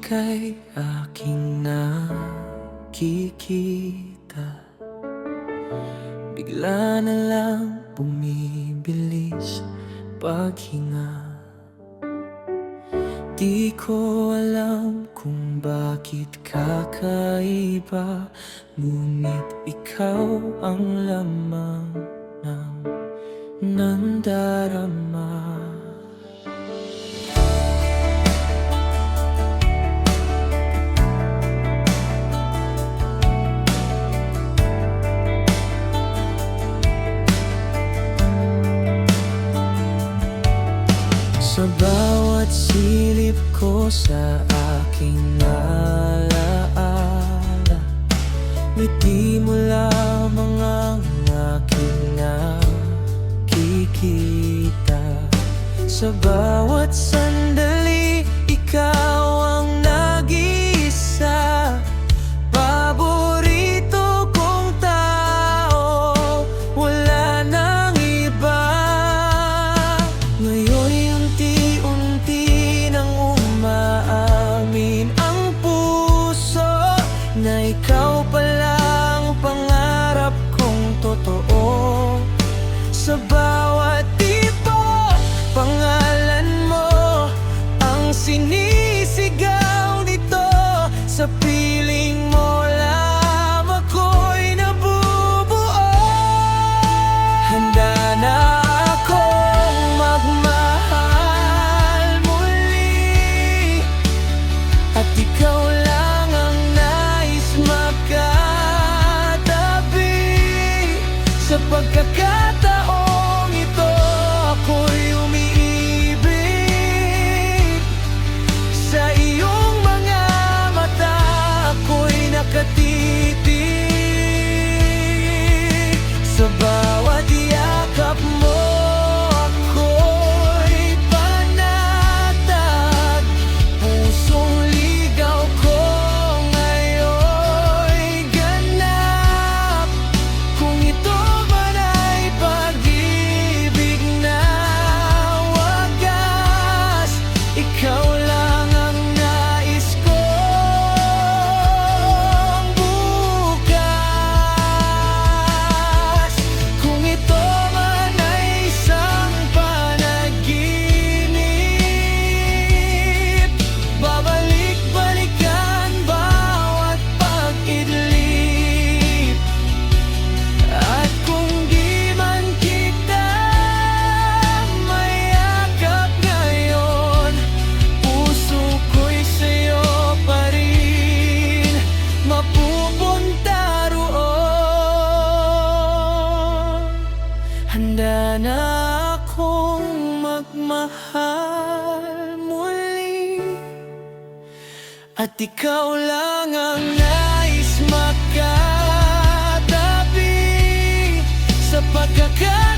ika'y aking nakikita, bigla na lang bumibilis paghinga. Di ko alam kung bakit kakaiba, ngunit ikaw ang lamang ng nandarama. Sa bawat silip ko sa aking alaala, ngiti mo lamang ang aking nakikita. Sa bawat sandali, ikaw ang nag-iisa, paborito kong tao, wala nang iba. Ngayon'y unti-unti nang umaamin ang puso na ikaw palang pangarap kong totoo. Sa bawat tipo, pangalan mo ang sinisigaw nito. Sa piling mo lang ako'y nabubuo. Handa na akong magmahal muli, at ikaw lang ang nais makatabi. Sa pagkakataong ito, ako'y umiibig. Sa iyong mga mata, ako'y nakatitig. Sa bawat yakap mo, ako'y panatag. Pusong ligaw ko ngayon'y ganap. Kung ito man ay pag-ibig na wagas, ikaw lang ang nais kong bukas. Kung ito man ay isang panaginip, babalik-balikan bawat pag-idlip. At kung di man kita mayakap ngayon, puso ko'y sa'yo pa rin mapupunta roon. Handa na akong magmahal muli, at ikaw lang ang nais makatabi. Sa pagkakataon